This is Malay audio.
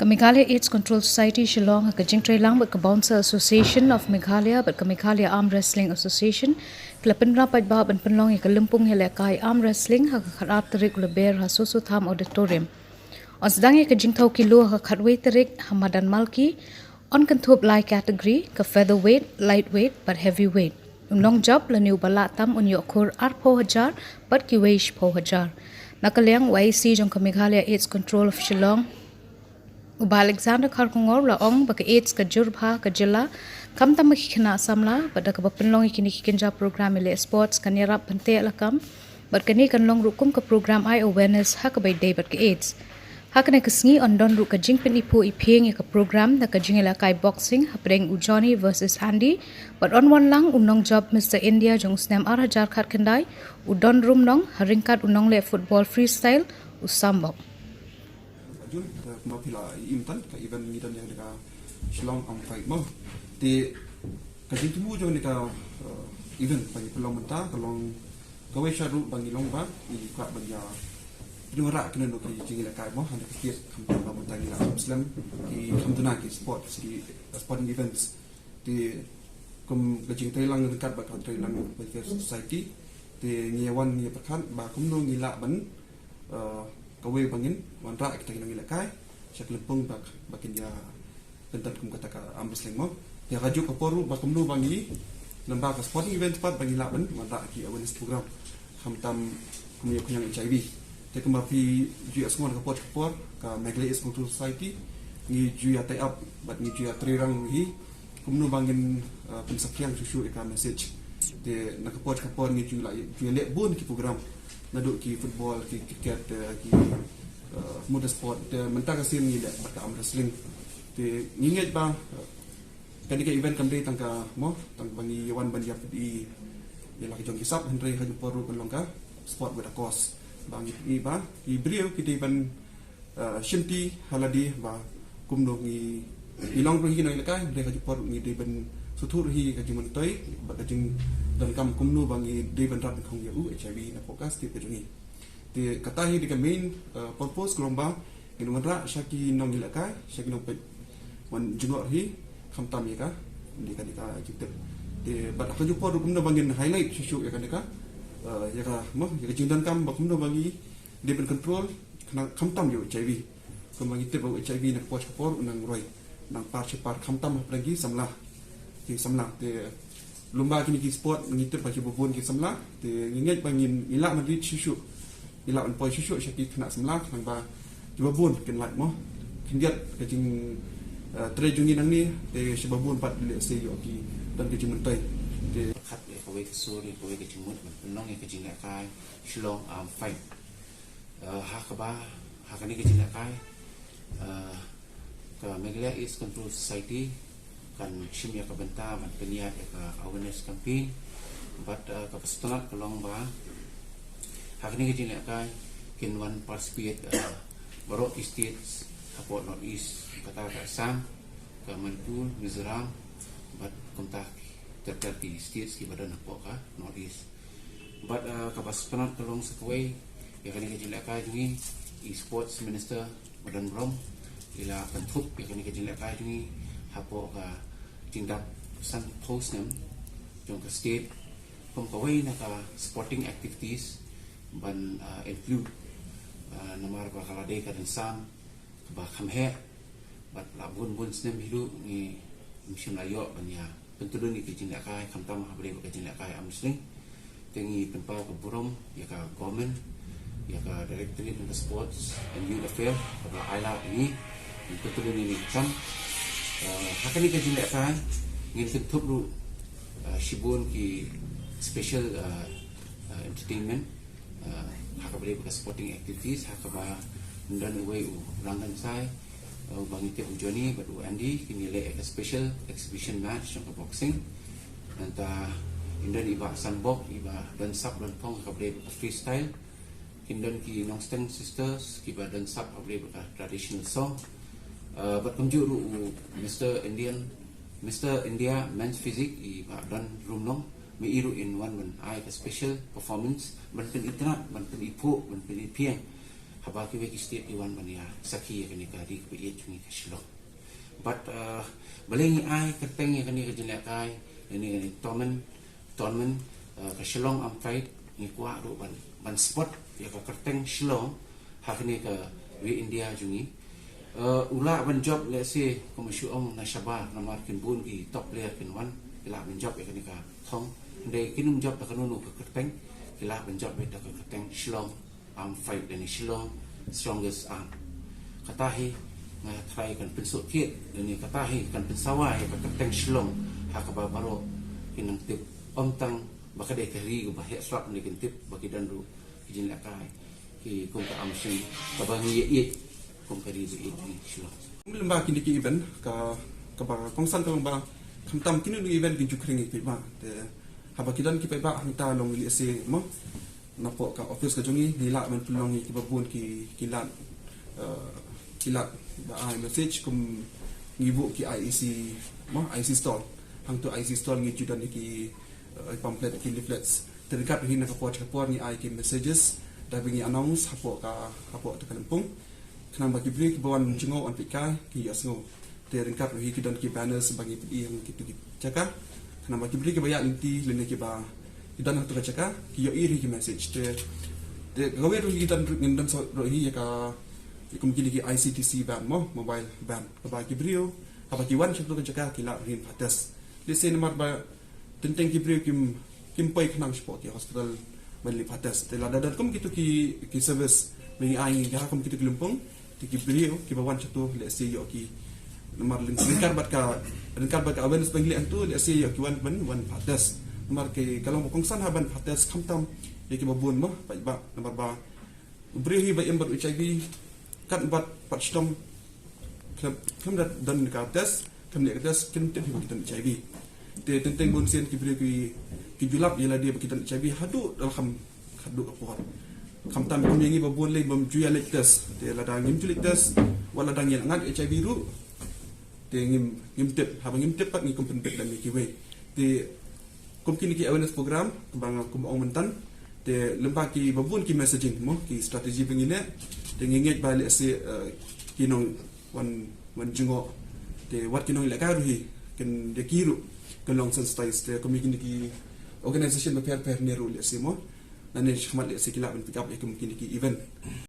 Meghalaya AIDS Control Society Shillong ka jingtray lang bat ka Bouncer Association of Meghalaya bat ka Meghalaya Arm Wrestling Association klapen rapat ba ban penlong ka lempung hele kai arm wrestling ha kharat tarik leber ha susu tham auditorium on sedang ka jingtau kilo ha khatwei tarik Hamadan Malki on kan thup lai category ka featherweight lightweight but heavyweight long job la new bala tam un yokur ar pho hajar bat ki weish pho hajar nakaliang YC jong ka Meghalaya AIDS Control of Shillong Uba Alexander Kharkongor la ong baka AIDS ka Jurba ka jila kam tam makikina samla pada ka penlong ikini kikinja program ile sports kanira pante la kam bad kani kan long rukum ka program eye awareness ha ka by day bad ka AIDS ha kana kasngi on don ru ka jingpen ipu iping ka program na ka jingila kai boxing ha preng Johnny versus Andy but on one lang unong job Mr India jong snam ar hajar khat kendai udon room nong haringkat unong le football freestyle usambok Jun mapila imtan ka event ngidan yang deka Shillong am fight mo ti ka jintumu jo nika event bagi pelong menta kalong gawe syaru bagi long ba i ka banya dura kena no ki jingila kai mo handa kiet kampung ba menta nila Muslim ki hamduna ki sporting events ti kum ka jingtai lang dekat ba country lang bagi society ti nyewan ni pakan ba kum no ngila ban kawe bangin wanra kita kena ngila kai syak lempung bakin ya tentat kum kata ka ambesling mo ya raju ka poru bakum nu bangi namba ka sporting event pat bangi laban wanra ki awareness program khamtam kum yo kunyang HIV te kum pi ju asmon ka pot ka Meghalaya AIDS Control Society ni ju ya tie up bat ni ju ya trirang hi kum nu bangin pensakyang susu ka message te nakapot ka por ni ju la ju le bon ki program naduk ki football ki cricket ki motorsport mentang kasim ni dak arm wrestling te nginget ba kadi ka event kamdei tangka mo tang bangi yawan banjap di yala ki jong kisap hendrei haju poru pelongka sport with a cause bangi ni ba ki brio ki di ban shinti haladi ba kumdo ni ilong ro hi no ilakai hendrei haju poru ni di ban suthur hi ka jumun toi ba ka jing dan kam kumnu bangi di ban rat khong ya HIV na fokus ti peduni ti kata hi di ka main purpose kelomba in wanra shaki nong ilakai shaki nong pet wan jungor hi kham tam ya ka di ka jikte ti ba ka ju poru kumnu bangin highlight shu ya ka ya ka mo ya ka jingdan kam ba kumnu bangi di ban control kham tam yo HIV kum bangi te ba HIV na por nang roi nang par kham tam lagi samlah ki samlah te lumba kini ki sport ngiter pa bubun ki samla te nginget bangin ila madrid shishu ila on poi shishu syaki kena samla nang ba bubun ken lat mo kindiat ke jing tre jungi nang ni te sebabun pat le se yo ki dan ke jing mentai te khat le ko we suri ko we ke jing mut nong ke jing kai Shillong am fight ha ka ba ha ka ni ke jing kai ka Meghalaya AIDS Control Society kan shimya ka benta man peniat ka awareness campaign but ka pastorat kalong ba hakni ke jina kai kin one participate borok states apot north east kata ka Assam ka Manipur Mizoram but kontak terkati states ki badan apot ka north east but ka pastorat kalong sakwe ya kan ke jina kai ni sports minister badan brom ila pentup ya kan ke jina kai ni hapo ka tindak san post nem jong ka state pom ka way na ka sporting activities ban include namar ba kala de ka den sam ba khamhe bat la bun snem hilu ni mission ayo ban ya pentudu ni kijin la kai khamtam habre ka kijin la kai amsling tengi tempa ka burom ya ka government ya ka directorate of sports and youth affairs ba ala ini pentudu ni kam hakani ka jila kan ngin tutup ru shibun ki special entertainment hakabale ka sporting activities hakaba ndan away rangan sai bangite Johnny but Andy kini le a special exhibition match ng boxing nanta indan iba sanbok iba dan sap dan pong hakabale freestyle kindan ki Nongsteng sisters kiba dan sap hakabale traditional song but kumjuru Mr. India men's physique i dan rumnong mi iru in one I a special performance ban pen internet ban pen ipo ban pen ipiang haba ki wek state iwan mania sakhi kani ka di pe chungi ka Shillong but balengi ai kerteng ya kani ka jele kai ini tournament ka Shillong am fight ni kwa ru ban spot ya ka kerteng Shillong hakni ka we India jungi ula ban job let's say ko masyuong na Sabah na markin bun ki top player kin wan ila ban job ya kani ka thong de kinum job ta kanunu ka kerteng ila ban job ta ka kerteng Shillong am fight dan Shillong strongest arm katahi nga try kan pensuk kit ini katahi kan pensawai ka kerteng Shillong hakaba baro kinang tip omtang baka de kari ba he swap ni kin tip baki danru kijin la kai ki kung ka amsin ka bang ye kung kari bi ni Shillong lemba kini ki event ka ba kongsan ka ba kamtam kini ni event ki jukring ki ba te haba kidan ki ba hanta long li se mo napo ka office ka jungi nila man pulong ki babun ki kilat ba ai message kum ngibu ki IEC mo IEC store hang tu IEC store ngi judan ki pamphlet ki leaflets terdekat ni nak kapor ni ai ki messages dah bingi announce hapo te Kalimpong kenang bagi break bawan jengo on pikai ki asngo terdekat ni ki dan ki banners bagi yang gitu cakap kenang bagi break bayar inti lene ki ba idan hatu cakap ki yo iri ki message te gawe ru idan ngindam so ro hi ka kumkini ki ICTC ban mo mobile ban ba ki brio apa ki wan chatu cakap ki la rin patas di sini mar ba tentang ki brio kim pai kenang sport ki hospital bali patas te la dadat kum kitu ki service mengi ai ga kum kitu Kalimpong ki brio ki ba wan chatu le se yo ki nomor lingkar bat ka awareness bangli antu le se yo ki wan patas nomor ke kalau kongsan haban patas kamtam ye ki babun mo ba nomor ba brio hi ba ember HIV kan bat patstom kam dan ka tes kam le tes kim te hi kita HIV te tentang bonsen ki brio ki julap yela dia kita HIV hadu dalam hadu apa kam tam kom yangi babun le bam juya le tes te la dang ngim tulik tes wala dang yel ngat HIV ru te ngim tep ha ngim tep pat ngi kom pen dan ki we te kom kini ki awareness program bang kom ong mentan te lemba ki babun ki messaging mo ki strategi bengine te nginget ba le se kinong wan jungo te wat kinong la ka ru hi ken de kiru ken long sensitize te community organization per ne ru le se mo nane shmat le se kila ben pick up e community event